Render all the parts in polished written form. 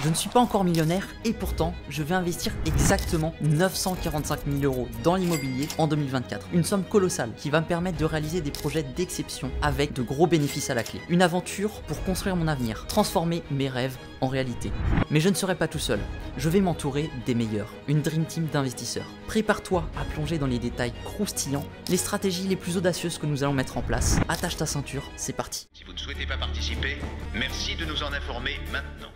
Je ne suis pas encore millionnaire et pourtant, je vais investir exactement 945 000 € dans l'immobilier en 2024. Une somme colossale qui va me permettre de réaliser des projets d'exception avec de gros bénéfices à la clé. Une aventure pour construire mon avenir, transformer mes rêves en réalité. Mais je ne serai pas tout seul. Je vais m'entourer des meilleurs, une Dream Team d'investisseurs. Prépare-toi à plonger dans les détails croustillants, les stratégies les plus audacieuses que nous allons mettre en place. Attache ta ceinture, c'est parti. Si vous ne souhaitez pas participer, merci de nous en informer maintenant.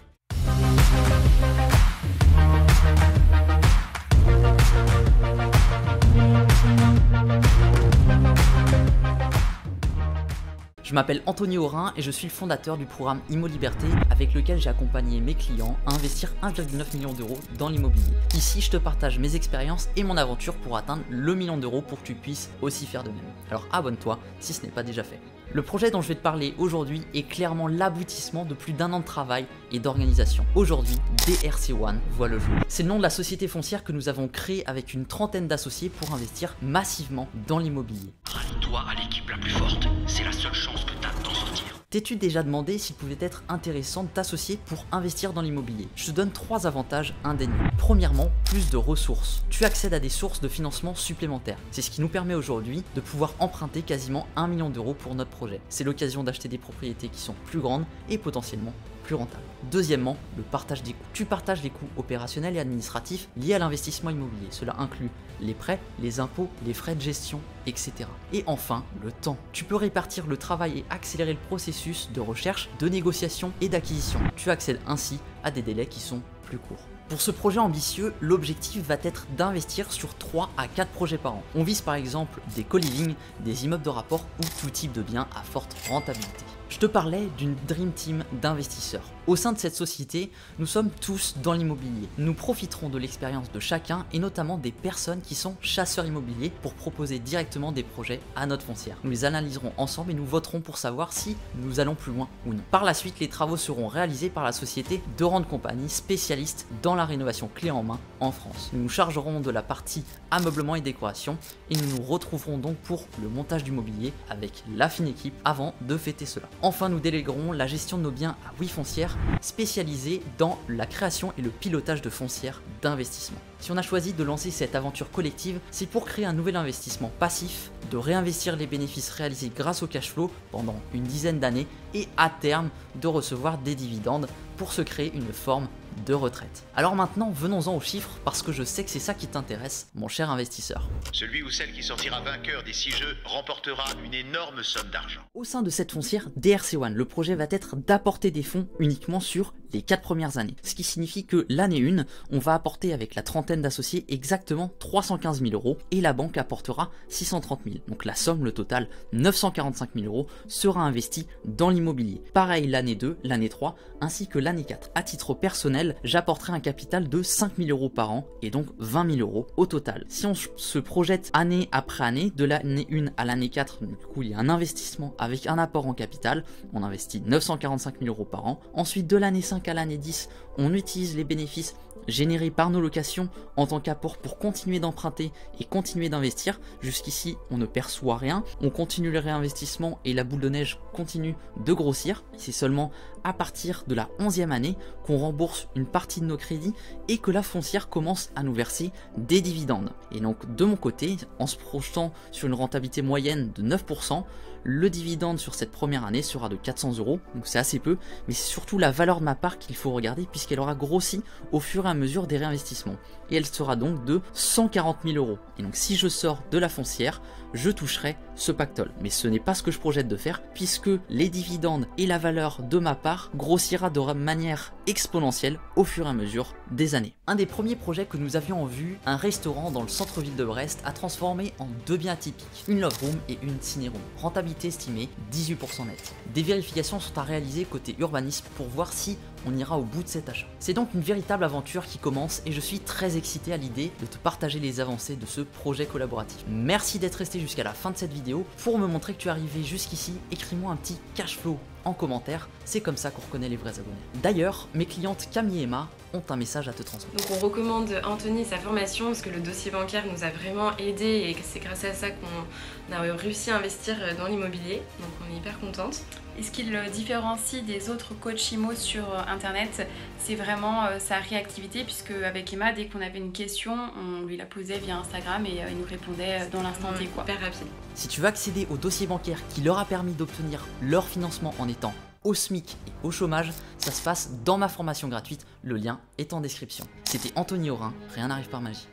Je m'appelle Anthony Aurin et je suis le fondateur du programme Immo Liberté avec lequel j'ai accompagné mes clients à investir 1,9 million d'euros dans l'immobilier. Ici, je te partage mes expériences et mon aventure pour atteindre le million d'euros pour que tu puisses aussi faire de même. Alors abonne-toi si ce n'est pas déjà fait. Le projet dont je vais te parler aujourd'hui est clairement l'aboutissement de plus d'1 an de travail et d'organisation. Aujourd'hui, DRC One voit le jour. C'est le nom de la société foncière que nous avons créée avec une trentaine d'associés pour investir massivement dans l'immobilier. Rallie-toi à l'équipe la plus forte, c'est la seule chance que t'as de t'en sortir. T'es-tu déjà demandé s'il pouvait être intéressant de t'associer pour investir dans l'immobilier? Je te donne 3 avantages indéniables. Premièrement, plus de ressources. Tu accèdes à des sources de financement supplémentaires. C'est ce qui nous permet aujourd'hui de pouvoir emprunter quasiment 1 million d'euros pour notre projet. C'est l'occasion d'acheter des propriétés qui sont plus grandes et potentiellement plus rentable. Deuxièmement, le partage des coûts. Tu partages les coûts opérationnels et administratifs liés à l'investissement immobilier. Cela inclut les prêts, les impôts, les frais de gestion, etc. Et enfin, le temps. Tu peux répartir le travail et accélérer le processus de recherche, de négociation et d'acquisition. Tu accèdes ainsi à des délais qui sont plus courts. Pour ce projet ambitieux, l'objectif va être d'investir sur 3 à 4 projets par an. On vise par exemple des co-living, des immeubles de rapport ou tout type de biens à forte rentabilité. Je te parlais d'une Dream Team d'investisseurs. Au sein de cette société, nous sommes tous dans l'immobilier. Nous profiterons de l'expérience de chacun et notamment des personnes qui sont chasseurs immobiliers pour proposer directement des projets à notre foncière. Nous les analyserons ensemble et nous voterons pour savoir si nous allons plus loin ou non. Par la suite, les travaux seront réalisés par la société Dorand Company, spécialiste dans la rénovation clé en main en France. Nous nous chargerons de la partie ameublement et décoration et nous nous retrouverons donc pour le montage du mobilier avec la fine équipe avant de fêter cela. Enfin, nous déléguerons la gestion de nos biens à WeFoncière, spécialisée dans la création et le pilotage de foncières d'investissement. Si on a choisi de lancer cette aventure collective, c'est pour créer un nouvel investissement passif, de réinvestir les bénéfices réalisés grâce au cash flow pendant une dizaine d'années et à terme de recevoir des dividendes pour se créer une forme de retraite. Alors maintenant, venons-en aux chiffres parce que je sais que c'est ça qui t'intéresse, mon cher investisseur. Celui ou celle qui sortira vainqueur des 6 jeux remportera une énorme somme d'argent. Au sein de cette foncière DRC One, le projet va être d'apporter des fonds uniquement sur les 4 premières années. Ce qui signifie que l'année 1, on va apporter avec la trentaine d'associés exactement 315 000 € et la banque apportera 630 000. Donc la somme, le total, 945 000 € sera investie dans l'immobilier. Pareil l'année 2, l'année 3 ainsi que l'année 4. À titre personnel, j'apporterai un capital de 5 000 € par an et donc 20 000 € au total. Si on se projette année après année, de l'année 1 à l'année 4, du coup il y a un investissement avec un apport en capital, on investit 945 000 € par an. Ensuite de l'année 5 à l'année 10, on utilise les bénéfices générés par nos locations en tant qu'apport pour continuer d'emprunter et continuer d'investir. Jusqu'ici, on ne perçoit rien, on continue le réinvestissement et la boule de neige continue de grossir. C'est seulement à partir de la 11e année qu'on rembourse une partie de nos crédits et que la foncière commence à nous verser des dividendes. Et donc de mon côté, en se projetant sur une rentabilité moyenne de 9%, le dividende sur cette première année sera de 400 €, donc c'est assez peu, mais c'est surtout la valeur de ma part qu'il faut regarder puisqu'elle aura grossi au fur et à mesure des réinvestissements. Et elle sera donc de 140 000 €. Et donc si je sors de la foncière, je toucherai ce pactole. Mais ce n'est pas ce que je projette de faire puisque les dividendes et la valeur de ma part grossira de manière exponentielle au fur et à mesure des années. Un des premiers projets que nous avions en vue, un restaurant dans le centre-ville de Brest, a transformé en 2 biens atypiques, une love room et une ciné-room. Rentabilité estimée 18% net. Des vérifications sont à réaliser côté urbanisme pour voir si on ira au bout de cet achat. C'est donc une véritable aventure qui commence et je suis très excité à l'idée de te partager les avancées de ce projet collaboratif. Merci d'être resté jusqu'à la fin de cette vidéo. Pour me montrer que tu es arrivé jusqu'ici, écris-moi un petit cash flow en commentaire, c'est comme ça qu'on reconnaît les vrais abonnés. D'ailleurs, mes clientes Camille et Emma ont un message à te transmettre. Donc on recommande Anthony et sa formation parce que le dossier bancaire nous a vraiment aidé et c'est grâce à ça qu'on a réussi à investir dans l'immobilier, donc on est hyper contente. Et ce qui le différencie des autres coachs IMO sur internet, c'est vraiment sa réactivité, puisque avec Emma, dès qu'on avait une question, on lui la posait via Instagram et il nous répondait dans l'instant T, quoi. Hyper rapide. Si tu veux accéder au dossier bancaire qui leur a permis d'obtenir leur financement en étant au SMIC et au chômage, ça se passe dans ma formation gratuite, le lien est en description. C'était Anthony Aurin, rien n'arrive par magie.